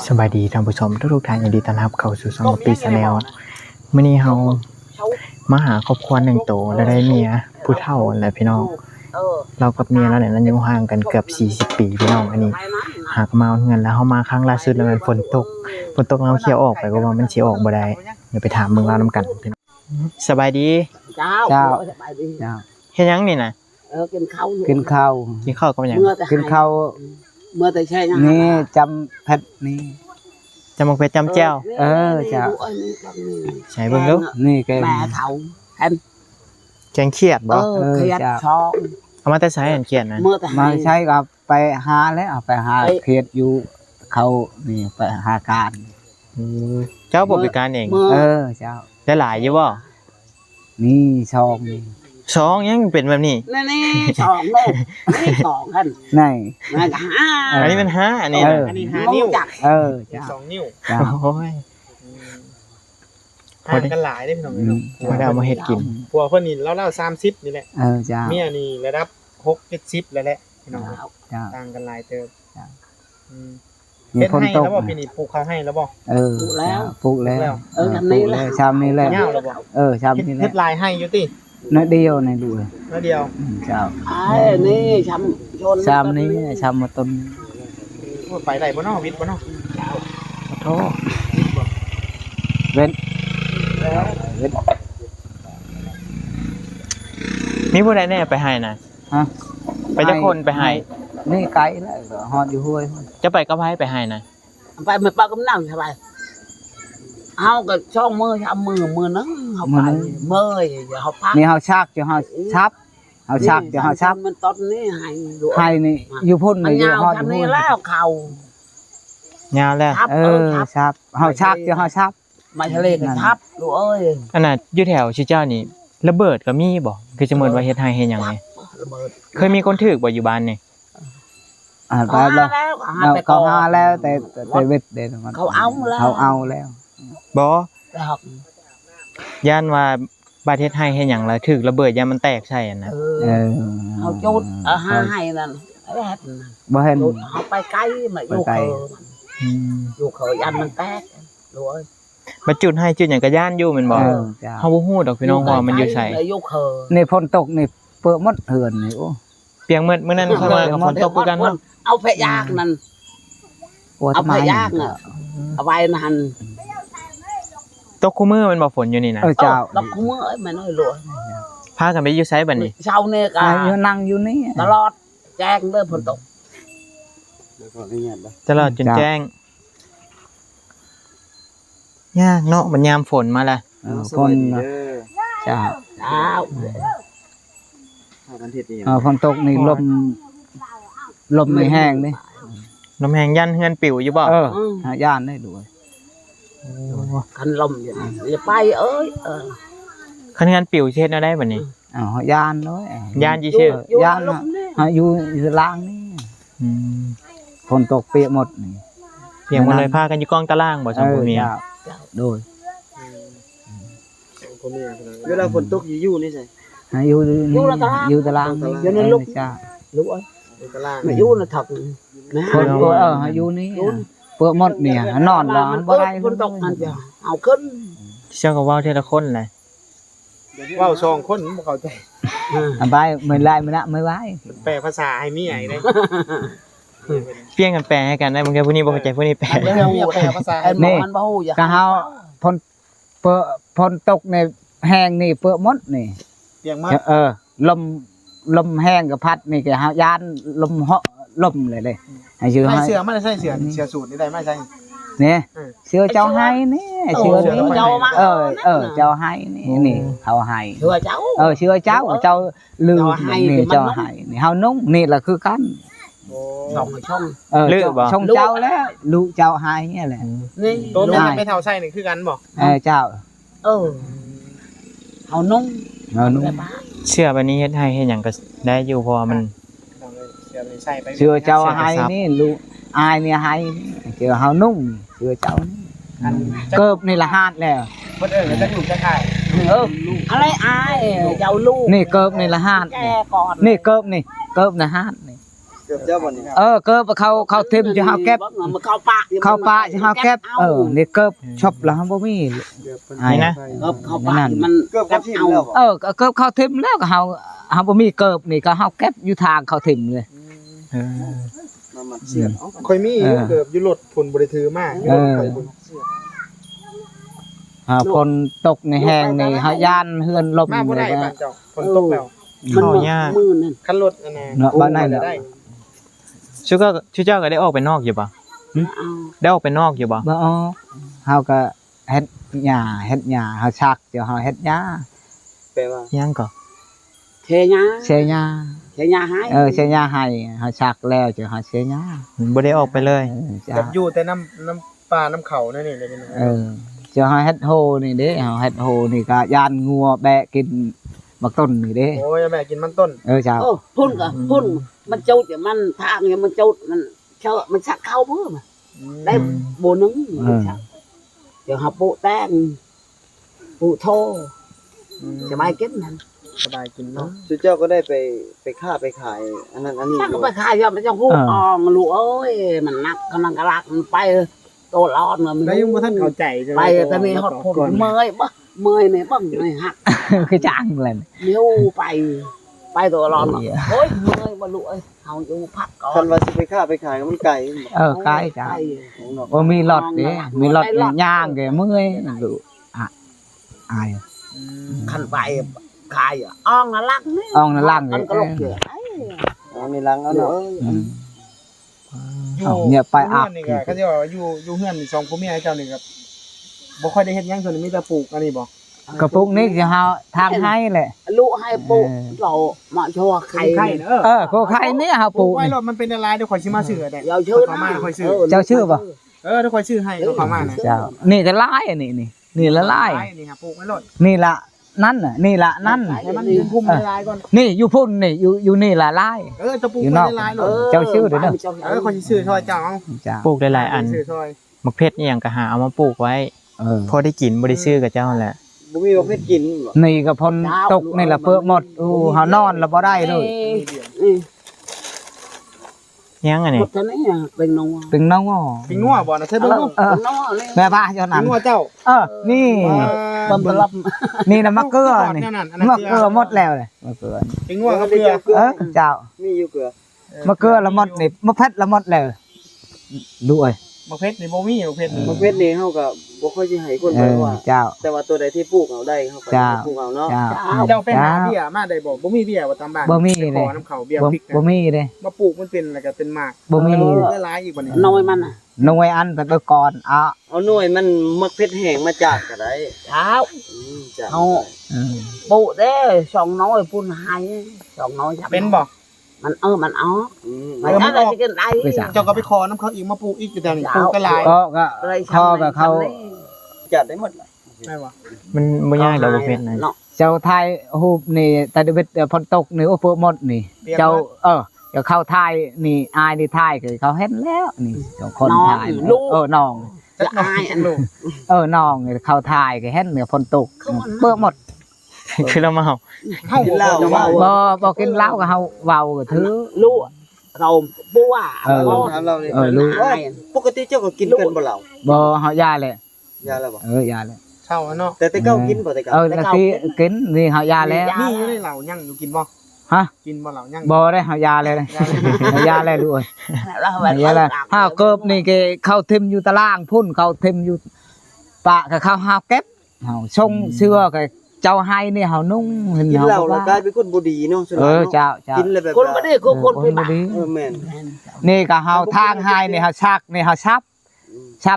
สบายดีท่านผู้ชมทุกท่านยินดีต้อนรับเข้าสู่ช่องปีชาแนลมื้อนี้เฮามาหาครอบครัวหนึ่งโตและได้เมียผู้เฒ่าและพี่น้องเรากับเมียเราเนี่ยเราอยู่ห่างกันเกือบ40ปีพี่น้องอันนี้หากมาเงินแล้วเฮามาครั้งล่าสุดแล้วมันฝนตกเราเคี่ยวออกไปก็ว่ามันสิออกบ่ได้เดี๋ยวไปถามเบิ่งเรานำกันพี่น้องสบายดีเจ้าเฮ็ดหยังนี่น่ะกินข้าว กินข้าวกับหยังกินข้าวเมื่อแต่ใช่นี่จำเพชรนี่จำบ่เป็นจำแจ้วเจ้าใช่เบิ่งดูนี่แกแม่เฒ่าอันแกงเขียดบ่เครียดช่องเอามาแต่ไสอันเขียดนะมาใช้กับไปหาแล้วไปหาเขียดอยู่เขานี่ไปหาการเจ้าบ่ไปการเองเจ้าได้หลายอยู่บ่นี่ช่องนี่ช่องยังเป็นแบบนี้นี่ช่องโลกนี่สองกันนี่มันก็5อันนี้มัน5อันนี้5นิ้วจ้ะ2นิ้วโอ้ยทานกันหลายได้พี่น้องบ่ได้เอามาเฮ็ดกินพวกเพิ่นนี่แล้ว30นี่แหละจ้าเมียนี่ระดับ6-70แล้วแหละพี่น้องต่างกันหลายเติบมีคนตกแล้วบ่พี่นี่ปลูกข้าวให้แล้วบ่ปลูกแล้วทำนี้แหละชามนี้แหละยาวแล้วบ่ชามนี้แหละเฮ็ดลายให้อยู่ติน้อยเดียวในดูเลยน้อยเดียวเจ้านี่ช้ำชนชามนี้ชามมาต้นไปได้บ่เนาะวิทย์บ่เนาะโธ่เว้นมีผู้ใดแน่ไปให้นะไปจักคนไปให้นี่ไกลแล้วฮอดอยู่ห้วยจะไปกับไผไปให้นะไปมันปากกำนั่งใช่ป่ะเฮาก็ช่องมือทำมือนึงเฮาไปมืออย่าเฮาพักนี่เฮาชักจะเฮาชับเฮาชักจะเฮาชับมันต้นนี้ให้นี่อยู่พุ่นนี่อยู่ฮอดอยู่นี่แล้วเข่ายาวแล้วชับเฮาชักจะเฮาชับมาทะเลก็ทับดูเอ้ยอันน่ะอยู่แถวชื่อเจ้านี่ระเบิดก็มีบ่คือจะเหมือนว่าเฮ็ดให้เฮ็ดหยังนี่เคยมีคนถูกบ่อยู่บ้านนี่ไปแล้วเขาหาแล้วแต่เว็ดเด้มันเขาเอาแล้วบ่ย่านว่าบาดเฮ็ดให้เฮ็ดหยังแล้วถูกระเบิดย่านมันแตกใส่อันน่ะเฮาจุดหาให้นั่นบ่เห็นเฮาไปไกลมาอยู่เขายันมันแตกดูเอ้ยมาจุดให้จุดหยังก็ย่านอยู่แม่นบ่เฮาบ่ฮู้ดอกพี่น้องว่ามันอยู่ไสนี่ฝนตกนี่เปื้อหมดเหือนนี่โอ้เปียกหมดมื้อนั้นเข้ามาก็ฝนตกคือกันเนาะเอาแพะยากนั่นเอาแพะยากน่ะเอาไว้นั่นตกคู่มือมันบ่ฝนอยู่นี่นะเจ้าตกคู่มือมันน้อยหลวงพากันไปอยู่ไสบัดนี้เช้านี่ก็นั่งอยู่นี่ตลอดแจ้งเด้อฝนตกตลอดจนแจ้งยากเนาะมันยามฝนมาแล้วฝนเจ้าฝนตกนี่ลมไม่แห้งนี่ลมแห้งยันเฮือนปิวอยู่บ่ย่านได้ด้วยคันลมอย่าไปเอ้ยคันเฮือนปิวเฮ็ดแนวใดบัดนี้ย่านน้อยย่านซื่อย่านอยู่ล่างนี่ฝนตกเปียกหมดนี่เปียกหมดเลยพากันอยู่กองตารางบ่สองผัวเมียโดยเวลาฝนตกอยู่นี่ใช่อยู่ตารางอยู่ในลูกจ้าลูกเอ้ยตารางไม่อยู่น่ะถักคนอยู่นี่เปื้อหมดเนี่ยนอนแล้วบ่ได้ฝนตกนั่นจ้ะเอาขึ้นเชื่อก็เว้าทีละคนแหละเว้า2คนบ่เข้าใจบายไม่ไล่ไม่ละไม่ไว้แปลภาษาให้เมียอีกได้เปลี่ยนกันแปลให้กันได้บางทีผู้นี้บ่เข้าใจผู้นี้แปลภาษานี่ก็เฮาฝนตกในแห้งนี่เปื้อหมดนี่เปียกมากลมแห้งกับพัดนี่ก็หาย่านลมเลยให้ชื่อให้เสือมันใส่เสือสูตรนี่ได้ไม่ใช่นี่เสือเจ้าให้นี่เสือนี่เจ้าให้นี่เขาให้เสือเจ้าเสือเจ้าลืมนี่เจ้าให้นี่เฮานุ่งนี่แหละคือกันช่องเจ้าแล้วลูกเจ้าให้เนี่ยแหละนี่ตัวนี้ไปเท่าใส่นี่คือกันบ่เจ้าเฮานุ่งเชื่อบัดนี้เฮ็ดให้เฮ็ดหยังก็ได้อยู่เพราะว่ามันเชื่อเจ้าให้นี่ลูกอายเนี่ยให้เชื่อเฮานุ่งเชื่อเจ้านี่เกิบนี่ละหาดแล้วเพิ่นจะอยู่จะขายอะไรอายเจ้าลูกนี่เกิบนี่ละหาดนี่เกิบนะหาดนี่ เกือบเจ้าบ่นี่ เกิบเขาทิ่มจะเฮาเก็บ มันเข้าปะ เข้าปะจะเฮาเก็บนี่เกิบชอบแล้วบ่มี นี่นะ เข้าปะมัน เกือบเขาทิ่มแล้วบ่ เกิบเขาทิ่มแล้วก็เฮาบ่มีเกิบนี่ก็เฮาเก็บอยู่ทางเขาทิ่มเลย มามันเสียด ค่อยมีอยู่เกือบอยู่รถผลบ่ได้ถือมาค่อยผล คนตกในแห้งนี่เฮาย่านเฮือนลม มาบ่ เล ได้ ย บ้านเจ้าฝนตกแล้ว เข้ายาก มือนั่น คันรถอันน่ะ เนาะบ้านไหน ได้ ชื่อเจ้าก็ได้ออกไปนอกอยู่ป่ะ เอา ได้ออกไปนอกอยู่ป่ะ บ่เฮาก็เฮ็ดหญ้าเฮาชักเดี๋ยวเฮาเฮ็ดหญ้า แปลว่า ยังก่อน เทยา เชยหญ้า เทยาให้ เชยหญ้าให้เฮาชักแล้วจะเฮาเชยหญ้า บ่ได้ออกไปเลย จ้า แบบอยู่แต่น้ำปลาน้ำเขานั่นนี่เลยนี่ จะเฮาเฮ็ดโฮนี่เด้เฮาเฮ็ดโฮนี่ก็ย่านงัวแบะกินบักต้นนี่เด้ โอ้ยแม่กินมันต้น จ้า พุ่นก็พุ่นมันจุดมันทางเนี่ยมันจุดมันเชอะมันชักเข้าเพิ่มได้โบนึงเดี๋ยวหาปูแต้งปูโทจะไม่เก็บนั่น สบายกินเนาะ สุเจ้าก็ได้ไปฆ่าไปขายอันนั้นอันนี้ ช่างก็ไปขายยอมไปเจ้าพูดอ่องลูกเอ้ยมันนักกำลังกระลักมันไปโตร้อนมัน แล้วยังบ่ทันเข้าใจใช่ไหม ไปแต่มีฮอดผมเมยบ่เมยเนี่ยบ้างไม่หัก คือจ้างเลย เลี้ยวไปตัวร้อนโอ้ยเมยบ่ลูกเอ้ยเฮาอยู่พักก่อ คั น นว่าสิไปฆ่าไปขายมันไก่ ใกล้จ้ามีหลอดเด้มีหลอดย่างแกเมื่อยดูอาย ขันไปขายอ่องน่ะลักนี่ อ่องน่ะลัก มันก็ลกเยอะ เอาในลังเอาเนาะ เนี่ยไปอาบ นี่ก็เขาจะว่าอยู่เฮือนนี่2ผัวเมียเจ้านี่ก็บ่ค่อยได้เฮ็ดหยังส่วนนี้มีแต่ปลูกอันนี้บ่ กระปุกนี้จะเฮาทางให้แหละ ลูกให้ปุ๊เราเหมาะชัวไข่ ไข่เด้อ โคไข่นี่เฮา ปลู ปลู ก ก ไว้รถมันเป็นอะไรเดี๋ยวข่อยสิมาซื้อได้ เดี๋ยวชื่อ เขามาค่อยซื้อ เจ้าชื่อป่ะ เดี๋ยวข่อยซื้อให้เขามาน่ะ เจ้านี่จะลายอันนี้นี่ละลาย นี่ครับปลูกไว้รถ นี่ละนั่นน่ะนี่ละนั่น ให้มันพุ่มๆลายๆก่อน นี่อยู่พุ่นนี่อยู่นี่ละลาย จะปลูกไว้ลายๆรถ เจ้าชื่อเด้อ ข่อยสิซื้อซอยเจ้าเอา จ้า ปลูกได้หลายอัน ซื้อซอย มักเพชรนี่ยังก็หาเอามาปลูกไว้พอได้กินบ่ได้ซื้อกับเจ้าแหละ บ่มีประเภทกินบ่ นี่ก็พ้นตกนี่ละเปื้อหมดเฮานอนแล้วบ่ได้เลย ยังอันนี้ ท่านนี่เป็นนัว เป็นน้องอ๋อ ปิงงัวบ่นะเธอเบิ่งดู นัวเลย แม่พาเจ้า ปิ นั้น งงัวเจ้า นี่ บำรับ นี่นะมะเกลือนี่มะเกลือหมดแล้วเลยมะเกลือ ปิงงัวกับเกลือ เจ้า มีอยู่เกลือ มะเกลือละหมดนี่มะเพชรละหมดแล้วด้วย มะเพชรนี่บ่มีมะเพชรนี่ ประเภทนี้เฮาก็บ่ค่อยสิให้คนไปว่า เจ้า แต่ว่าตัวใดที่ปลูกเอาได้เฮาก็ปลูกเอาเนาะ เจ้า เจ้าไปหาเบี้ยมาได้บ่มีเบี้ยว่าตามบ้าน บ่มี ข เล อย น้ำเขาเบี้ยพริก บ่มีเลย มาปลูกมันเป็นอะไรก็เป็นหมาก บ่มี ได้หลายอีกบ่นี่ น้อยมันอ่ะ หน่วยอันไปก่อนอ่ะ เอาหน่วยมันมักเพชรแห้งมาจากก็ได้ เช้า จาก เอาปูเด้สองน้อยปุ่นหายสองน้อย เป็นบ่ มันมันอ๋อ มัน มันอะไรจะกินได้ เจ้าก็ไปขอน้ำเขาอีกมาปลูกอีกอยู่แต่นี่ปลูกก็หลาย ก็ข้อกับเขา จัดได้หมดล่ะ แม่บ่ มันบ่ยากดอกบ่เพชรนะ เจ้าไทยฮูบนี่แต่เดบิดพนตกนี่โอ้เพิ่หมดนี่ เจ้าเจ้าเข้าไทยนี่อายนี่ไทยคือเขาเห็นแล้วนี่เจ้าคนไทยน้อง จะอายอัน ลูก น้องเข้าไทยก็เห็นเหนือพนตกเปิ้หมด คือเรามาเฮา เฮาบ่ว่า บ่กินเหล้าก็เฮาเว้าก็ถือ ลูกเราปูว่า ถามเราเลย รู้ ปกติเจ้าก็กินกันบ่เหล่า บ่เฮายาเลย ยาแล้วบ่ ยาเลย เช่าเนาะ แต่เก้ากินบ่แต่เก้า แล้วที่กินนี่เฮายาแล้ว นี่อยู่ในเหล่ายังอยู่กินบ่ ฮะ กินบ่เหล่ายัง บ่ได้เฮายาเลยเฮายาเลยด้วย แล้ว เฮายาเลยเฮาเกิบนี่แกเข้าทิมอยู่ตารางพุ่นเข้าทิมอยู่ปะก็เข้าเฮาเก็บเฮาชงเสื้อก็เจ้าให้นี่เฮานุ่งเห็น กิน เฮา เหล้าแล้วกลายเป็นคนบ่ดีเนาะ เจ้า กินแล้วแบบ คนไม่ได้คนไปบ้า แม่น นี่ก็เฮาทางให้นี่เฮาชักนี่เฮาชั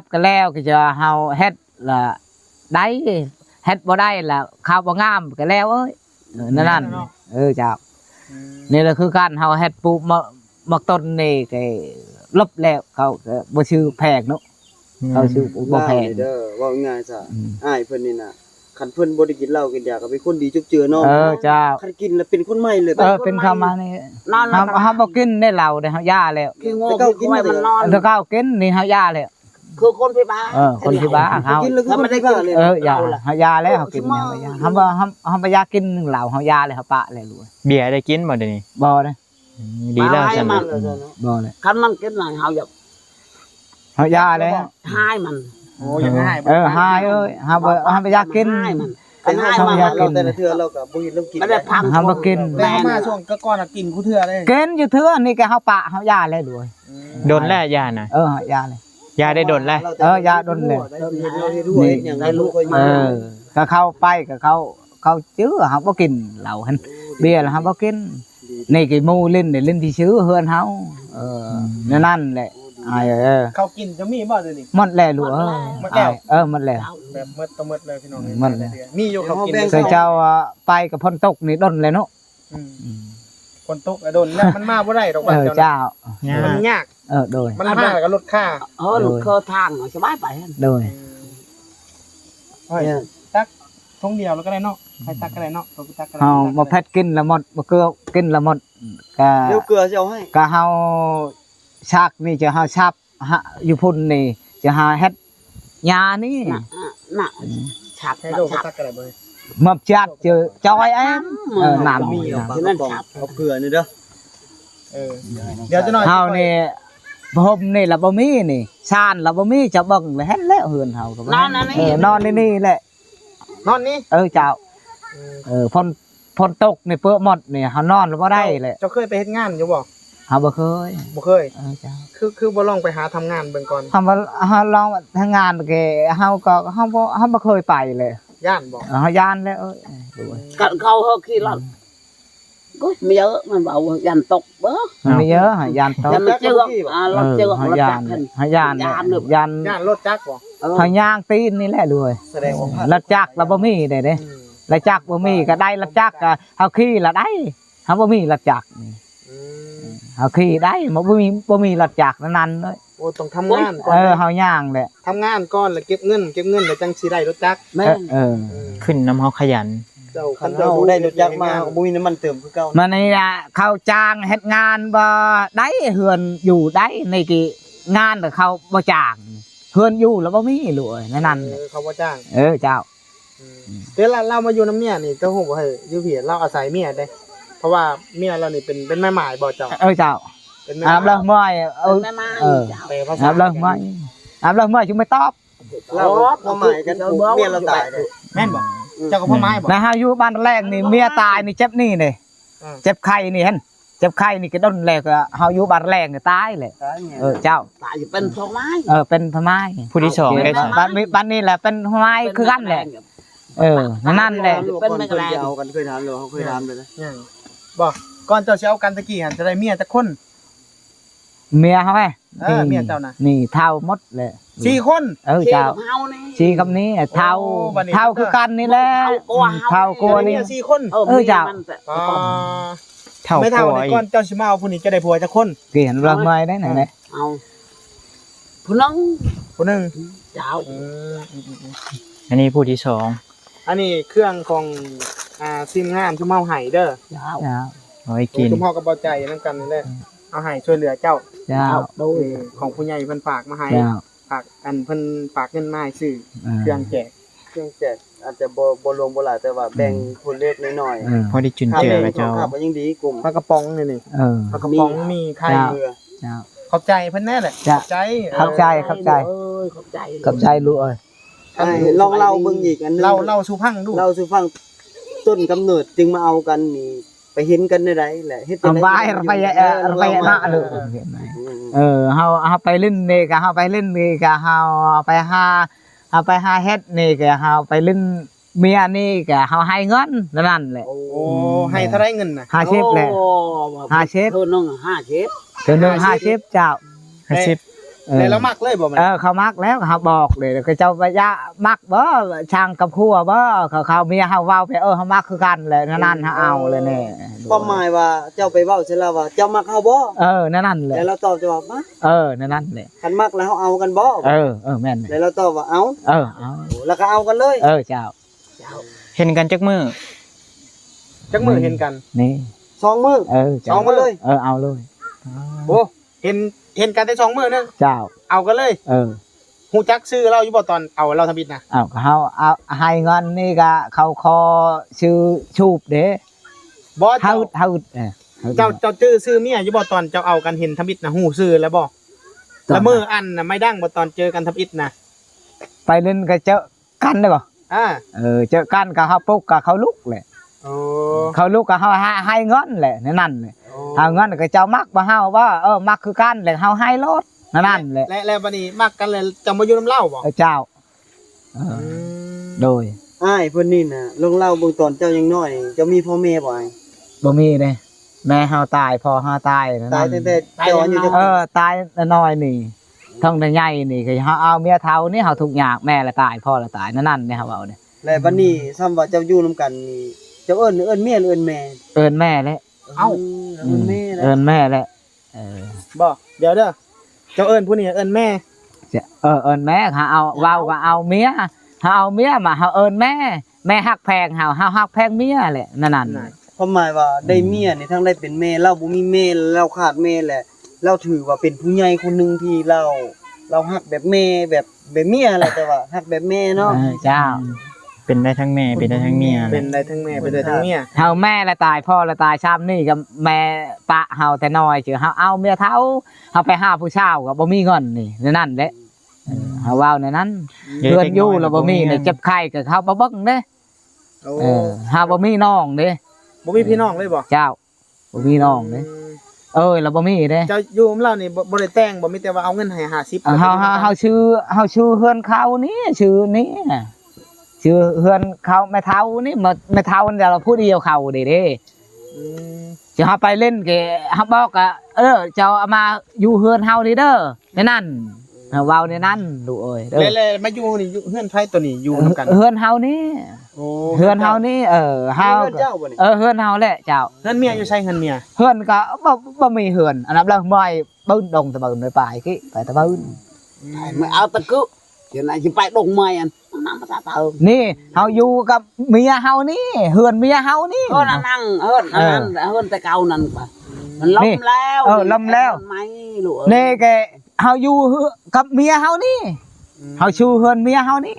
บก็แล้วก็จะเฮาเฮ็ดละได้เฮ็ดบ่ได้ละข้าวบ่งามก็แล้วเอ้ยนั่นเจ้านี่แหละคือการเฮาเฮ็ดปลูกมักต้นนี่ก็ลบแล้วเขาก็บ่ชื่อแพงเนาะเขาชื่อบ่แพง เด้อว่าง่ายซะอ้ายเพิ่นนี่น่ะคันเพิ่นบ่ได้กินเหล้ากินยาก็เป็นคนดีจุกเจือเนาะ เจ้า คันกินแล้วเป็นคนใหม่เลย เป็นคำมานี่ นอน เฮาบ่กินได้เหล้าได้เฮาย่าแล้ว คือโง่คือมันนอน ถ้าเฮากินนี่เฮาย่าแล้ว คือคนไปบ้า คนที่บ้าเฮา กินแล้วคือคนที่บ้าเลย ย่าเฮาย่าแล้วเฮากินเฮาบ่ย่าเฮาบ่อยากกินเหล้าเฮาย่าเลยเฮาปะเลยรู้ เบียร์ได้กินบ่เดี๋ยวนี้ บ่เด้ ดีแล้ว ให้ จัง มัน บ่เลย คันมันกินหน่อยเฮาอยาก เฮายาแล้ว ให้มัน โอ้ยังง่าย หายเอ้ยเฮาบ่อยากกิน ให้มัน เป็น ให้ ให้ มัน มาเราแต่ละเทื่อเราก็บ่เห็นเรากิน ไม่ได้พัง เฮาบ่กิน แต่เขามาช่วงก็ก่อนกินกูเทื่อเลย กินอยู่เทื่อนี่ก็เฮาปะเฮายาแล้วด้วย โดนแล้วยาน่ะ ยาเลย ยาได้โดนแล้ว ยาโดนเลย เราเฮ็ดด้วยอย่างได้ลูกก็อยู่ ก็เข้าไปก็เขาชื่อเฮาบ่กินเหล้าหั่นเบียร์แล้วเฮาบ่กินนี่ก็หมู่ลิ้นนี่ลิ้นที่ชื่อเฮือนเฮานั่นแหละเขากินจะมีบ่เดี๋ยวนี้ หมดแล้วลูกหมดแล้วหมดแล้ว แบบมืดตะมืดเลยพี่น้อง หมดแล้ว มีอยู่เขากิน เคยเจ้าไปกับพ้นตกนี่ดนเลยเนาะ คนตกโดนแล้วมันมาบ่ได้ดอกบัด เจ้า มันยาก โดย มันมาแล้วก็ลดค่า ลูกเคอทางสบายไป โดย ตักทงเดียวแล้วก็ได้เนาะใครตักก็ได้เนาะตัวตักก็ได้ เฮาบ่แพทกินละหมดบ่เกลือกินละหมดก็ เดี๋ยวเกลือจะเอาให้ ก็เฮาชักนี่จะเฮาชับอยู่พุ่นนี่จะหาเฮ็ดยานี่ น่ะฉับ ให้โดนตักก็ได้บ่ มับจัดเจอจอยเอ็มน้ำ มีเอาปลากระป๋องเอาเกลือนี่เด้อ เดี๋ยวจะหน่อย เฮานี่ผมนี่ละบ่มีนี่ชานละบ่มีจะเบิ่งแล้วเฮ็ดแล้วเฮือนเฮาก็ นอนนั่นนี่ นอนนี่แหละ นอนนี่ เจ้าฝนตกนี่เปื้อหมดนี่เฮานอนบ่ได้แหละ เจ้าเคยไปเฮ็ดงานอยู่บ่ เฮาบ่เคย บ่เคย เจ้า คือบ่ลองไปหาทำงานเบิ่งก่อน เฮาลองทางงานแกเฮาบ่เคยไปเลย ย่านบ่ เฮาย่านแล้วด้วย กันเขาเฮาขี้รถก็ไม่เยอะมันบอกยันตกเบ้อ มันไม่เยอะย่านตก แต่มันเจือกรถเจือกรถจักร เฮาย่านย่าน รถจักรบ่ เฮาย่างตีนนี่แหละด้วย แสดงว่าผ่าน รถจักรเราบ่มีได้เด้รถจักรบ่มีก็ได้รถจักรก็เฮาขี่ละได้เฮาบ่มีรถจักรนี่เฮาขี่ได้บ่มีรถจักรนั้นเลย โอ้ต้องทำงานก่อน เฮาย่างแหละ ทำงานก่อนแล้วเก็บเงินแล้วจังสิได้รถจักร แม่ ขึ้นน้ำเฮาขยัน เจ้า คันเราได้รถจักรมาก็บ่มีน้ำมันเติมคือเก่า มันนี่น่ะเขาจ้างเฮ็ดงานบ่ได้เฮือนอยู่ได้ในกี่งานแต่เขาบ่จ้างเฮือนอยู่แล้วบ่มีเลยนั่น เขาบ่จ้าง เจ้า เดี๋ยวเรามาอยู่น้ำเมียนี่เจ้าฮู้บ่ให้อยู่เพียเราอาศัยเมียได้เพราะว่าเมียเรานี่เป็นแม่หมายบ่เจ้า เจ้า เป็นแม่ อาบแล้วไม่แม่มา แปลภาษา อาบแล้วไม่อาบแล้วไม่จุไม่ตอบ เราความหมายกันเมียเราตายเด้อ แม่นบ่เจ้าก็พ่อไม้บ่ นะฮะอยู่บ้านแรกนี่เมียตายนี่เจ็บนี่นี่เจ็บไข้นี่เห็นเจ็บไข้นี่ก็ด้นแรกก็เฮาอยู่บ้านแรกนี่ตายเลยเจ้า ตายเป็นพวกไม้ เป็นพม่า ผู้ที่สองได้ บ้านนี้แหละเป็นพม่าคือกันแหละนั่นแหละ เป็นไม่กระเอากันเคยถามเลยเขาเคยถามเลยนะ ยังบ่ก่อนเจ้าสิเอากันตะกี้หั่นจะได้เมียจักคน เมียเขาไง เมียเจ้าน่ะ นี่เท่าหมดเลย 4คน เจ้า เฮานี่ ชีคำนี้เท่าคือกันนี่แหละเท่ากลัวนี่ เมีย4คน เจ้า เท่า ไม่เท่า ผัว นี่ อี ก่อน ก เจ้าสิมาเอาผู้นี้จะได้ผัวจักคน เห็นเราไม่ได้ไหนเนี่ย เอาผู้นึง ผู้นึง เจ้า อันนี้ผู้ที่สอง อันนี้เครื่องของทีมงานชุมเฮาไห้เด้อ เจ้า เอาไว้กิน ชุมเฮากับเบาใจนำกันนี่แหละเอาให้ช่วยเหลือเจ้า เจ้า โดย ของผู้ใหญ่เพิ่นฝากมาให้ เจ้า ฝากอันเพิ่นฝากเงินมาให้ซื้อเครื่องแจก เครื่องแจกอาจจะบ่รวมบ่หลายแต่ว่าแบ่งคนเล็กน้อย พอได้จุน ๆ เจือกับเจ้า ครับยังดีกลุ่ม ปลากระป๋องนี่ปลากระป๋องมีไข่ เรือ เจ้า ขอบใจเพิ่นแน่แหละขอบใจ เข้าใจ ขอบใจ กับใจรู้เอ้ย ลองเล่าเบิ่งอีกอันนึง เล่าสู่พังดู เล่าสู่ฟังต้นกำเนิดจึงมาเอากันนี่ไปเห็นกันได้ไดแหละเฮ็ดจัง ไปไปหน้าเลยเฮาไปเล่นนี่ก็เฮาไปเล่นนี่ก็เฮาไปหาเฮ็ดนี่ก็เฮาไปเล่นเมียนี่ก็เฮาให้เงินนั่นแหละ โอ้ให้เท่าไรเงินน่ะ หาเชฟแหละหาเชฟ เท่านึง5เชฟ เดือนนึงหาเชฟเจ้า 50 เลยแล้วมักเลยบ่มัน เขามักแล้วเขาบอกเลยก็เจ้าไปยะมักบ่ช่างกับครัวบ่เขาเมียเฮาเว้าไปเฮามักคือกันเลยนั่นเฮาเอาเลยแน่ ความหมายว่าเจ้าไปเว้าเสร็จแล้วว่าเจ้ามักเฮาบ่ นั่นแหละ แล้วเราตอบจะว่ามา นั่นแหละ คันมักแล้วเฮาเอากันบ่ แม่น แล้วเราตอบว่าเอา เอา แล้วก็เอากันเลย เจ้า เห็นกันจักมือ จักมือเห็นกัน นี่ 2มื้อ เอามาเลย เอาเลย โอ้เห็นกันได้2มื้อนึง เจ้า เอากันเลย ฮู้จักชื่อเราอยู่บ่ตอนเอาเราทำบิดน่ะ เขาเอาให้เงินนี่ก็เขาคอชื่อชูบเด้ บ่ เฮา เจ้า เจ้าชื่อซื้อเมียอยู่บ่ตอนเจ้าเอากันเห็นทำอิฐน่ะฮู้ชื่อแล้วบ่ละมืออันน่ะไม่ดังบ่ตอนเจอกันทำอิฐน่ะ ไปเล่นก็เจอกันได้บ่ เจอกันก็เฮาปลุกก็เขาลุกแหละ โอ้ เขาลุกก็เฮาให้เงินแหละนั่นแหละเฮาเงินก็เจ้ามักบ่เฮาว่ามักคือกันแหละเฮาให้รถนั่นแหละ และบัดนี้มักกันเลยจะมาอยู่น้ำเหล้าบ่ เจ้าโดย อ้ายเพิ่นนี่น่ะลองเล่าเบิ่งตอนเจ้ายังน้อยเจ้ามีพ่อแม่บ่อ้าย บ่มีเด้แม่เฮาตายพ่อเฮาตายนั่น ตายตั้งแต่เจ้าอายุจัก ตายน้อยนี่ท้องได้ใหญ่นี่ก็เฮาเอาเมียเฒ่านี่เฮาทุกข์ยากแม่ละตายพ่อละตายนั่นเนี่ยเฮาเว้าเนี่ย และบัดนี้ซ้ำว่าเจ้าอยู่นํกันนี่เจ้าเอิ้นเมียหรือเอิ้นแม่ เอิ้นแม่แหละ เอ้าเอิ้นแม่แล้ว เอิ้นแม่แหละ บ่เดี๋ยวเด้อเจ้าเอิ้นผู้นี้เอิ้นแม่ เอิ้นแม่เฮาเอาเว้าก็เอาเมียเฮาเอาเมียมาเฮาเอิ้นแม่ฮักแพงเฮาฮักแพงเมียแหละนั่น ความหมายว่าได้เมียนี่ทั้งได้เป็นแม่เราบ่มีแม่เราขาดแม่แหละเราถือว่าเป็นผู้ใหญ่คนหนึงที่เราฮักแบบแม่แบบเมียแหละแต่ว่าฮักแบบแม่เนาะ เจ้า เป็นได้ทั้งแม่เป็นได้ทั้งเมีย เป็นได้ทั้งแม่เป็นได้ทั้งเมีย เฮาแม่ละตายพ่อละตายชามนี่กับแม่ปะเฮาแต่น้อยจือเฮาเอาเมียเฒ่าเฮาไปหาผู้ชาวก็บ่มีเงินนี่นั่นแหละเฮาเว้าในนั้นเพื่อนอยู่แล้วบ่มีเนี่ยเจ็บไข้ก็เขาบ่เบิ่งเด้ โอ้ เฮาบ่มีน้องเด้ บ่มีพี่น้องเลยบ่ เจ้าบ่มีน้องเด้แล้วบ่มีเด้ เจ้าอยู่กับเรานี่บ่ได้แต่งบ่มีแต่ว่าเอาเงินให้50 เฮาชื่อเฮือนเขานี่ชื่อนี้ชื่อเฮือนเขาแม่เฒ่านี่แม่เฒ่านี่เราพูดเดียวเขาเด้ จะเฮาไปเล่นแกเฮาบอกก็เจ้าเอามาอยู่เฮือนเฮานี่เด้อในนั้นเว้าในนั้นลูกเอ้ยเด้อ แล้วมาอยู่นี่อยู่เฮือนไผตัวนี้อยู่นํกัน เฮือนเฮานี่ โอ้ เฮือนเฮานี่เฮา เจ้าบ่นี่ เฮือนเฮาแหละเจ้า เฮือนเมียอยู่ใช่เฮือนเมีย เฮือนก็บ่มีเฮือนอันนั้นแล้วบ่อยบึ้นดงตะบึนไปกิไปตะบึน ไม่เอาตะกุเดี๋ยวไหนจะไปดงไม้อันนั่งภาษาเติม นี่เฮาอยู่กับเมียเฮานี่เฮือนเมียเฮานี่ นั่งเฮิร์นแต่เก่านั่นป่ะมันล้มแล้ว ล้มแล้ว ไม่รู้ นี่แกเฮาอยู่กับเมียเฮานี่เฮาชูเฮือนเมียเฮานี่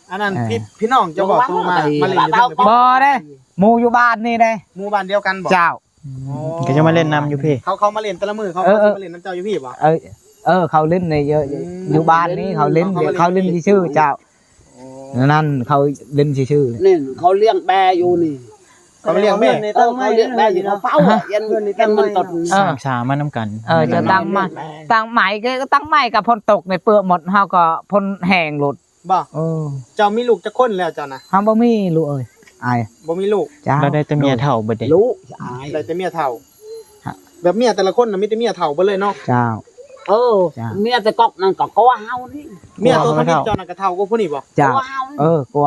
อันนั้นพี่น้องเจ้าบอกตัวมาเล่นอยู่ บ่เด้หมู่อยู่บ้านนี่เด้ หมู่บ้านเดียวกันบ่ เจ้า ก็จะมาเล่นน้ำอยู่พี่ เขามาเล่นแต่ละมื้อเขามาเล่นน้ำเจ้าอยู่พี่บ่ เขาเล่นในเยอะอยู่บ้านนี้เขาเล่นชื่อเจ้านั่นเขาเล่นชื่อ นี่เขาเลี้ยงแบอยู่นี่ เขาเลี้ยงแม่ เขาเลี้ยงแบอยู่เขาเฝ้ายันมันตด สามมาน้ำกัน จะตั้งใหม่ก็ตั้งใหม่กับพลตกในเปลือกหมดเฮาก็พลแห้งหลุด บ่เจ้ามีลูกจักคนแล้วเจ้านะ เฮาบ่มีลูกเอ้ยอาย บ่มีลูก จ้า เราได้แต่เมียเฒ่าเบิดเด้ รู้ ได้แต่เมียเฒ่าแบบเมียแต่ละคนน่ะมีแต่เมียเฒ่าเบิดเลยเนาะ เจ้า เมียแต่กอกนั่นก็ว่าเฮานี่ เมียตัวนี้เจ้าน่ะก็เฒ่ากว่าผู้นี้บ่ เจ้า ว่าเฮาก ลัว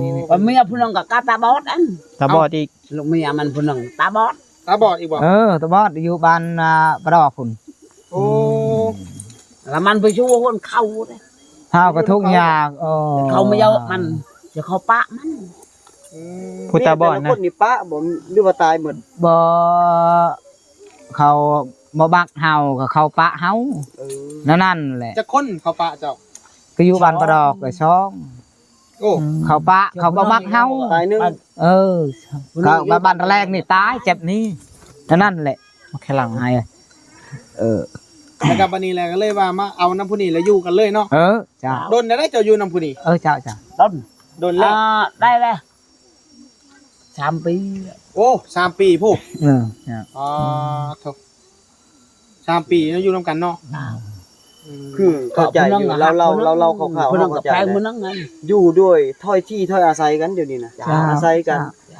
นี่ เมียผู้นึงก็ตาบอดอัน ตาบอดอีก ลูกเมียมันผู้นึงตาบอด ตาบอดอีกบ่ ตะบอดอยู่บ้านปลอกพุ่น โอ้ แล้วมันไปชูคนเข้าเด้ เฮาก็ทุกอย่าง เขาไม่เยอะมันจะเขาปะมัน ผู้ตาบอดนะ คนนี่ปะบ่หรือว่าตายหมด บ่เขาบ่บักเฮาก็เขาปะเฮานั่นแหละ จักคนเขาปะเจ้า ก็อยู่บ้านปลอกก็ช่อง โอ้ เขาปะเขาบ่มักเฮา ตายนึง ก็บ้านแรกนี่ตายเจ็บนี่นั่นแหละ แค่หลัง ไอ้ แล้วก็บัดนี้แหละก็เลยว่ามาเอาน้ำผู้นี้แล้วอยู่กันเลยเนาะ จ้า โดนได้เจ้าอยู่น้ำผู้นี้ จ้า ต้น โดนแล้ว ได้เลย3 ปี โอ้3 ปีผู้ จ้า อ๋อถูก3 ปีแล้วอยู่นํกันเนาะ คือเข้าใจอยู่เราคร่าวๆ ผู้นึง เข้า กับ ใจ แพงมื้อ นะ นั้นไง อยู่ด้วยถ้อยที่ถ้อยอาศัยกันเดี๋ยวนี้นะอาศัยกัน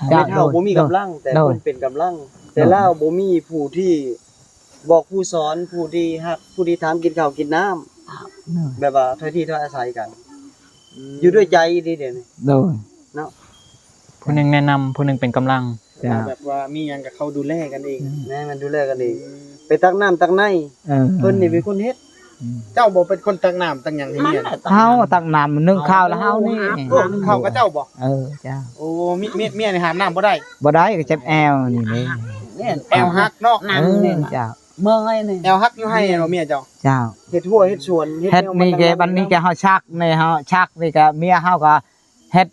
ไม่เท่าบ่มีกำลังแต่คนเป็นกำลัง แต่เล่าบ่มีผู้ที่บอกผู้สอนผู้ที่ฮักผู้ที่ถามกินข้าวกินน้ำแบบว่าถ้อยที่ถ้อยอาศัยกัน อยู่ด้วยใจดีเด่น โดย ผู้หนึงแนะนำผู้หนึงเป็นกำลัง แบบว่ามีหยังกับเขาดูแลกันเอง แม่มันดูแลกันเองไปตักน้ำตักในเพิ่นนี่เป็นคนเฮ็ด เจ้าบ่เป็นคนตักน้ำตักหยังให้เมีย เฮาตักน้ำนึ่งข้าวแล้วเฮานี่ โอ้เขากับเจ้าบ่ จ้า โอ้เมียนี่หามน้ำบ่ได้ บ่ได้ก็เจ็บแอวนี่เลย นี่ แอวฮักเนาะ นั่งนี่ จ้า เมื่อยนี่ แอวฮักอยู่ให้เนาะเมียเจ้า จ้า เฮ็ดหัวเฮ็ดสวน เฮ็ดนี่แกบัดนี้แกเฮาชักนี่เฮาชักนี่ก็เมียเฮาก็เฮ็ด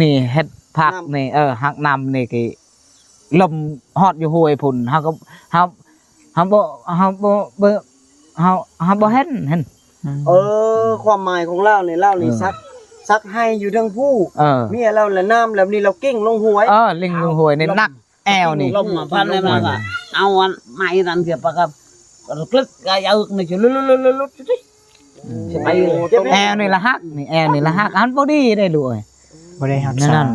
นี่เฮ็ดผักนี่หักน้ำนี่ก็ ลมฮอดอยู่ห้วยพุ่นเฮาก็เฮาบ่เห็น ความหมายของเล่านี่ซักให้อยู่ทั้งผู้เมียเราและน้ำแล้วนี่เราเก่งลงหวย ลิงลงห้วยนี่นักแอวนี่ ลมมาพันเลยมาก็เอาอันไม้นั่นเสียปะครับคลึกกายเอานี่จะลุดสิไป แอวนี่ละฮักนี่แอวนี่ละฮักอันบ่ดีได้ลูกเอ้ย บ่ได้รัก นั่ ษาน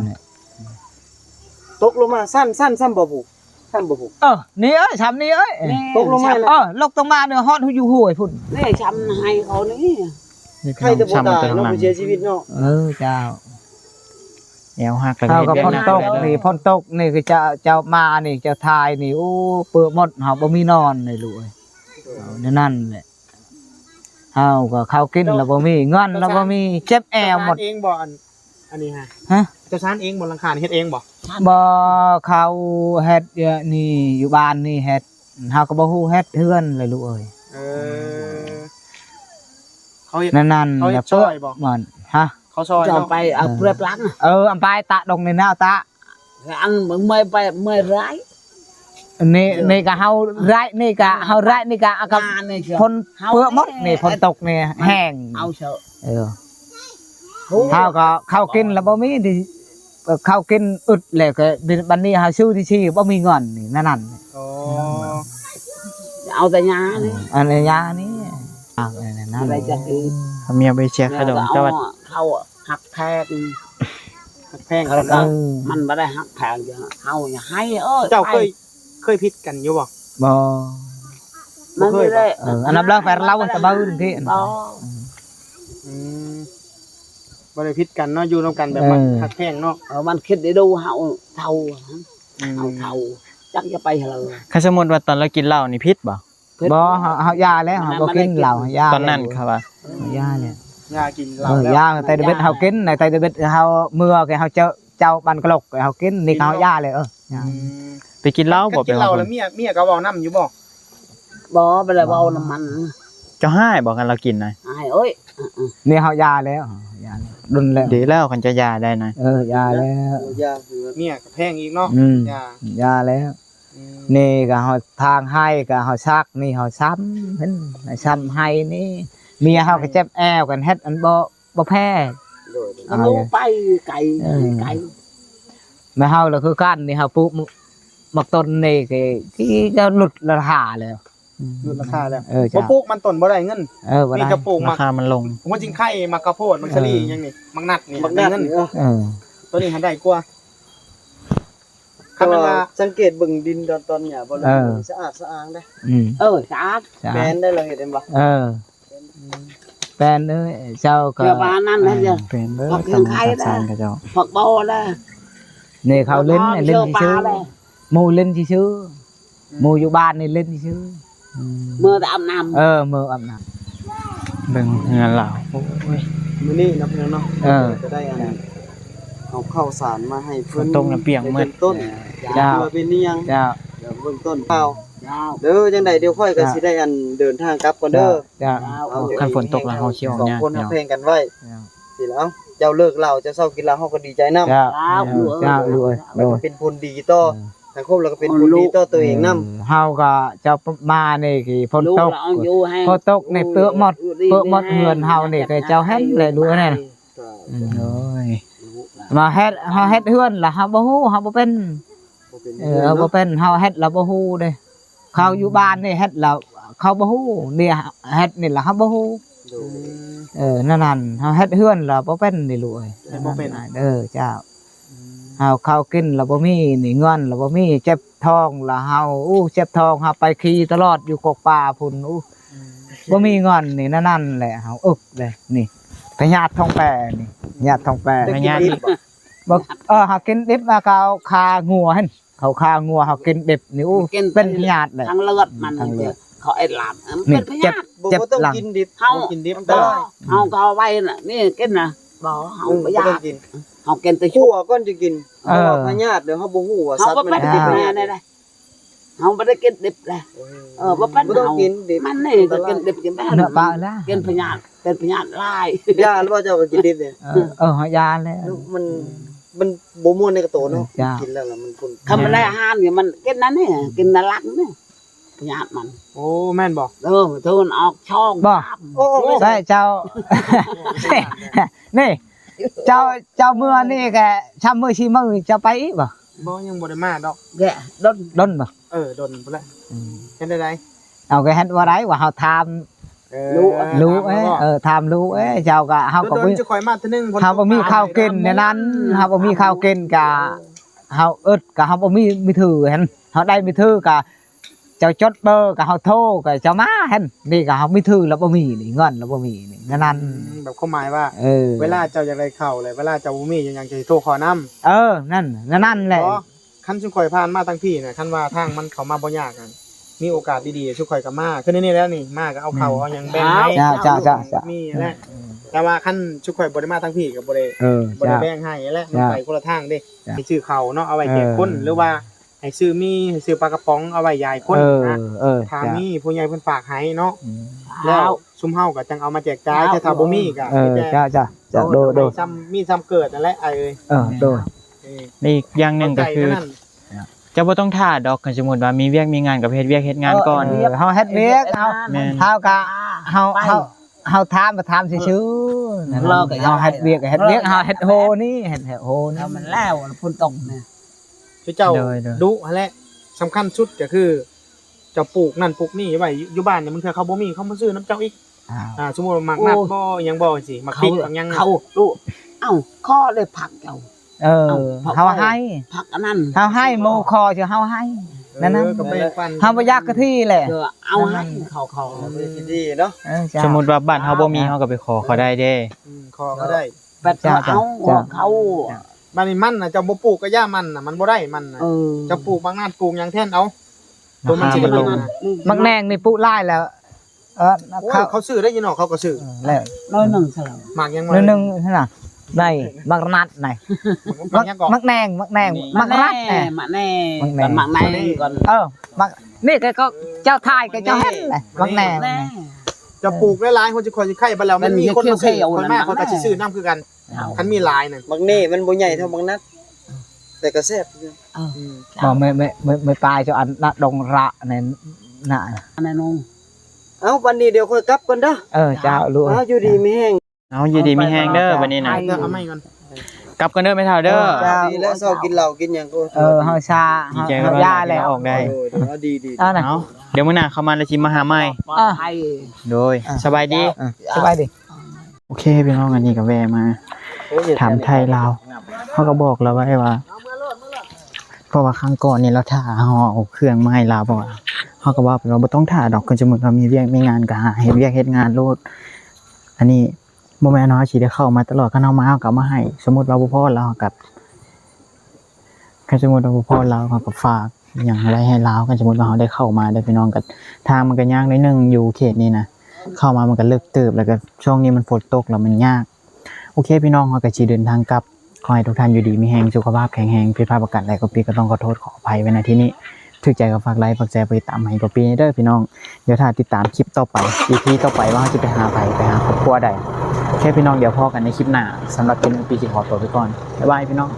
ตกลงมาสั้นบ่ผูกสั้นบ่ผูก นี่เอ้ยช้ำนี่เอ้ย ตกลงมาแล้ว ลกตรงมาเนี่ยฮอดอยู่ห้วยพุ่น นี่ช้ำให้เขานี่ ใครจะบ่ตายเนาะผู้เสียชีวิตเนาะ เจ้า แอวหักแล้ว เฮาก็ เฮ็ด พ่น เวีย ต ก ก หนั นี่พ่นตกนี่คือเจ้ามานี่เจ้าทายนี่โอ้เปื้อหมดเฮาบ่มีนอนเลยลูกเอ้ยนั่นแหละเฮาก็ข้าวกินแล้วบ่มีเงินแล้วบ่มีเจ็บแอวหมด เองบ่อันนี้ฮะ ฮะ เจ้าชานเองบ่หลังคาเฮ็ดเองบ่ บ่เขาเฮ็ดนี่อยู่บ้านนี่เฮ็ดเฮาก็บ่ฮู้เฮ็ดเฮือนเลยลูกเอ้ย เออเขาเฮ็ด นั่น เขา ๆ เฮ็ อย่า ดซ เปื้ อ อย บ่ มันฮะ เขาซอย จะ เนาะ ไปเอาเปลือกลัง อำไปตะดงในหน้าตะ อันไม่ไปไม่ร้าย นี่ก็เฮาไร่นี่ก็เฮาไร่นี่ก็เอากับ นี่เชียว พ่นเปื้อหมดนี่พ่นตกนี่แห้ง เอาเชอะ เฮาก็ข้าวกินแล้วบ่มีที่ข้าวกินอึดแล้วก็บัดนี้เฮาซื้อที่ชีบ่มีเงินนี่นั่น อ๋อ เอาแต่ยานี่ อันนี้ยานี่นั่น อะไรจะคือ เมียไปเชียร์ขนมเจ้าว่า เขาหักแพง หักแพง แล้วก็มันไม่ได้หักแพงเยอะเขาอย่าให้เจ้าเคยพิษกันอยู่บ่ บ่ มันไม่ได้ อันนั้นแล้วแฟนเราจะบ้นที่ อ๋อ อืมบ่ได้พิษกันเนาะอยู่ร่วมกันแบบมันหักแพงเนาะ มันคิดได้ดูเขาเท่า อืม เอาเท่าจักจะไปเลย คันสมมุติว่าตอนเรากินเหล้านี่พิษบ่ บ่เฮายาแล้วเฮาบ่กินเหล้ายา ตอนนั้นครับว่า ยาแล้ว ยากินเหล้าแล้ว ยาแต่เด็ดเฮากินในแต่เด็ดเฮาเมื่อแกเฮาเจ้าบันกะลกเฮากินนี่เฮายาเลยยา ไปกินเหล้าบ่ กิ เป็น นเหล้า ว่า แล้วเมียก็เว้านํอยู่บ่ บ่ไปเลยเอาน้ำมัน เจ้าให้บ่กันเรากินนะ ไอ้เอ้ย นี่เฮายาแล้วยาดุนแล้ว ดีแล้วคันจะยาได้นะ ยาแล้ว ยาคือ เมียก็แพงอีกเนาะยาย าแล้ว อืม นี่ก็เฮาทางให้ก็เฮาซักนี่เฮาซ้ำเห็นซ้ำให้นี่เมียเฮาก็เจ็บแอวกันเฮ็ดอันบ่แพ้ มันรู้ไปไก่ไก่ แม่เฮาล่ะคือกันนี่เฮาปลูกมักต้นนี่ก็หลุดราคาแล้ว ลดราคาแล้ว จ้ะ บ่ปลูกมันต้นบ่ได้เงิน บ่ นี่ ได้ จะปลูก รา มัก คามันลง ผมว่าจริงไข่มักกะโพดมักสลีอย่างนี้มักนัดนี่ บัก ได้ นัด เงิน นี่ ตัวนี้หันได้กว่า คั คัน น มันว่า สังเกตเบิ่งดินตอนหญ้าบ่ได้สะอาดสะอ้างได้ สะอาด แม่นได้เราเฮ็ดได้บ่ แฟนเอ้ยเจ้าก็ เกี่ยวกับนั่นนั่นจะ เป็นเด้อ ผัก ตำ ไข่ สา ได้ รกับเจ้า ผักโบได้ นี่เขาเล่นเล่นชื่อ ได้ หมู่เล่นชื่อหมู่อยู่บ้านนี่เล่นชื่อ เมื่อแต่อาบน้ำ มืออาบน้ เบิ่งเงินเหล้าโอ้ย มื้อนี้นะเพิ่นเนาะ ำ จะได้เอาข้าวสารมาให้เพิ่น ตรงน้ำเปียงมืด ต้น เจ้า ว่าเป็นนี่ยัง เจ้า เดี๋ยวเบิ่งต้นข้าว ยาว เด้อจังไดเดี๋ยวค่อยก็สิได้อันเดินทางกลับก่อนเด้อ เจ้า คันฝนตกแล้วเฮาเชี่ยว สอง ยาก คน เนาะ เพลงกันไว้สิแล้วเจ้าเลิกเหล้าเจ้าเศร้ากินเหล้าเฮาก็ดีใจนำ เจ้าด้วย มันก็เป็นผลดีต่อสังคมแล้วก็เป็นผลดีต่อตัวเองนำ เฮาก็จะมานี่คือฝน ลูก ตก เราอยู่ให้ ฝนตกในเปลือกหมดเงินเฮานี่ก็เจ้าเฮ็ดเลยรู้แน่ โอ้ย มาเฮ็ดเฮาเฮ็ดเฮือนล่ะเฮาบ่ฮู้เฮาบ่เป็นบ่เป็นเฮาเฮ็ดแล้วบ่ฮู้เด้เขาอยู่บ้านนี่เฮ็ดแล้วเขาบ่ฮู้นี่เฮ็ดนี่ล่ะเฮาบ่ฮู้นั่นเฮาเฮ็ดเฮือนแล้วบ่เป็นนี่ลูกเอ้ยเจ้าเฮาข้าวกินแล้วบ่มีนี่เงินแล้วบ่มีเจ็บท้องแล้วเฮาเจ็บท้องเฮาไปขี่ตลอดอยู่กกป่าพุ่นบ่มีเงินนี่นั่นแหละเฮาอึกเลยนี่พญาติทองแปนี่ญาติทองแป พญาติ บ่เฮากินดิบมาเขาคางัวหั่นเขาคางัวเฮากินดิบนี่เป็นพญาติเลย ทางเลือดมันเขาไอ้หลานเป็นพยาธิ บ่ต้องกินดิบ เฮา กินดิบ บ่ ได้ เฮาก็ไว้น่ะนี่กินน่ะบ่เฮาพยา ต้อง ธิ กิน เฮากินแต่ ชั่ ชั่ ว ว ก่อนจะกินเพราะว่าพญาติเดี๋ยวเฮาบ่ฮู้ว่า เฮา สัต บ่ ว์มั เป็น น ดิบแน่ได้เฮาบ่ได้กินดิบเลยบ่เป็น บ่ต้องกินดิบ มันนี่ก็กินดิบกินได้ เนื้อปลาละ กินพยาธิเป็นพยาธิลาย ยาหรือว่าเจ้าก็กินดิบเนี่ย เฮายาแล้ว มัน มันบ่ม่วนในกระโตเนาะ จ้า กินแล้วมันพุ่น คำมันได้อาหารเนี่ยมันกินนั้นเนี่ยกินน่ารักเนี่ยพยาธิมัน โอ้แม่นบ่ เออเธอมันออกช่อง บ่ โอ้ ใช่เจ้า นี่เจ้าเมื่อนี่แกช้ำมือชีมือจะไปอีกบ่ บ่ยังบ่ได้มาดอก แกโดน ดนบ่ โดนพุ่นละเฮ็ดได้ เอาก็เฮ็ดว่าได้ว่าเฮาทำ รู้ทำรู้เจ้าก็เฮาก็ โด บ่ นจะคอยมาเทื่อนึง เฮาบ่มีข้าวกินในนั้นเฮาบ่มีข้าวกินกะเฮาอึดกะเฮาบ่มีถือหั่นเฮาได้มีถือกะเจ้าจดเบอร์กะเฮาโทรกะเจ้ามาหั่นนี่กะเฮามีถือแล้วบ่มีนี่เงินแล้วบ่มีนี่ในนั้น แบบความหมายว่า อ เวลาเจ้าอยากได้ข้าวเลยเวลาเจ้าบ่มียังจะโทรขอนำ นั่นนั่นแหละ คันชุข่อยผ่านมาทั้งพี่น่ะคันว่าทางมันเข้ามาบ่ยากกันมีโอกาสดีๆชุข่อยก็มาคือนี่แล้วนี่มาก็เอาข้าวเอาหยังแบ่งให้ จ้า มีแหละแต่ว่าคันชุข่อยบ่ได้มาทั้งพี่ก็บ่ได้ บ่ได้ จ้า แบ่งให้แหละมัน จ้ะ ไปคนละทางเด้ จ้ะ ให้ซื้อข้าวเนาะเอาไว้แจกคน เออ หรือว่าให้ซื้อมีให้ซื้อปลากระป๋องเอาไว้ยายคนนะ ถ้า จ้า มีผู้ใหญ่เพิ่นฝากให้เนาะแล้วซุมเฮาก็จังเอามาแจกจ่ายแต่ถ้าบ่มีก็ไปแจก จ้าโด ซ้ำมีซ้ำเกิดนั่นแหละไอ้เอ้ย โด นี่อีกอย่างหนึงก็คือจะบ่ต้องท่าดอกกันสมมุติว่ามีเวียกมีงานกับเฮ็ดเวียกเฮ็ดงานก่อน เฮาเฮ็ดเวียกเฮา แม่น เฮากะเฮาถามมาถามซื่อๆนั่นเฮาเฮ็ดเวียกเฮาเฮ็ดโฮนี่เฮ็ดโฮนี่ แล้วมันแล้วพุ่นตรงเนี่ย เจ้า โดย ดุหั่นแหละสำคัญสุดก็คือเจ้าปลูกนั่นปลูกนี่ไว้อยู่บ้านเนี่ยมันคือเขาบ่มีเขามาซื้อน้ำเจ้าอีกสมมุติว่ามักนัดบ่หยังบ่สิมักพริกบางหยัง เขาดูเอ้าข้อเลยผักเจ้า เฮาให้ ผักอันนั้น เฮาให้หมู่คอจะเฮาให้นั่น ก็แบ่งปัน เฮาบ่อยากกะที่แหละ เดี๋ยวเอาให้เขา เป็นที่ดีเนาะ สมมุติว่าบ้านเฮาบ่มีเฮาก็ไปขอเขาได้เด้ ขอก็ได้ เป็ดเอาเขา บ้านนี้มันน่ะเจ้าบ่ปลูกก็ย่ามันน่ะมันบ่ได้มันน่ะ จะปลูกบางนาดปลูกหยังแท่นเอาตัวมันสิได้ลงนะ มักแนงนี่ปุไล่แล้วโอ้ยเขาซื้อได้ยินเนาะเขาก็ซื้อ แล้ว น้อยหนึ่งสลับ หมากยัง นึงๆนั่นน่ะได้มักนัดไหน หมากยังก่อน มักแนงมักรัดแหน่ มาแน่ก่อนมาแน่ก่อน มักนี่ก็เจ้าทายก็เจ้าเฮ็ดแหละมักแนง จะปลูกหลายๆคนสิคอยสิไข่บ่แล้วมันมีคนมาซื้อคนแม่เขาก็สิซื้อนํคือกันคันมีหลายนั่น บางนี่มันบ่ใหญ่เท่าบางนัดแต่ก็แซ่บอยู่ บ่ไม่ปลายเจ้าอันน่ะดงระนั่นน่ะ อันนั้นง เอ้าวันนี้เดี๋ยวค่อยกลับก่อนเด้อ เจ้ารู้ อยู่ดีมีแห้ง เอาอยู่ดีมีแฮงเด้อวันนี้นะ เอาไม่ก่อน กลับกันเด้อแม่เฒ่าเด้อ ดีแล้วเช้ากินเหล้ากินหยังก็ เฮาชา ดีใจกั เฮา บ ย่าแล้ว ออกได้ ดี เอาน่ะ เอาเดี๋ยวมื้อหน้าเข้ามาแล้วสิมาหาใหม่ ไทย โดยสบายดี สบายดี โอเคพี่น้องอันนี้ก็แวะมาถามไทยลาวเขาก็บอกเราไว้ว่าเพราะว่าครั้งก่อนนี่เราถ่าเฮาเอาเครื่องมาให้ลาวบอกว่าเขาก็ว่าเราบ่ต้องถ่าดอกก็สมมุติว่ามีเวียกมีงานก็หาเฮ็ดเวียกเฮ็ดงานโลดอันนี้บ่แม่นเนาะสิได้เข้ามาตลอดคันเฮามาเฮาก็มาให้สมมุติว่าบ่พอเรากับคันสมมุติว่าบ่พอเราก็ฝากหยังอะไรให้ลาวคันสมมุติว่าเฮาได้เข้ามาได้พี่น้องก็ทางมันก็ยากนิดนึงอยู่เขตนี้นะเข้ามามันก็เลิกเติบแล้วก็ช่วงนี้มันฝนตกแล้วมันยากโอเคพี่น้องเฮาก็สิเดินทางกลับขอให้ทุกท่านอยู่ดีมีแรงสุขภาพแข็งแรงผิดพลาดประการใดก็ปีก็ต้องขอโทษขออภัยไว้ณที่นี้ถูกใจก็ฝากไลค์ฝากแชร์ไปตามให้ก็ปีเด้อพี่น้องเดี๋ยวถ้าติดตามคลิปต่อไป EP ต่อไปว่าจะไปหาครอบครัวใดแค่พี่น้องเดี๋ยวพอกันในคลิปหน้าสำหรับเป็นปีสิขอตัวไปก่อนบ๊ายบายพี่น้อง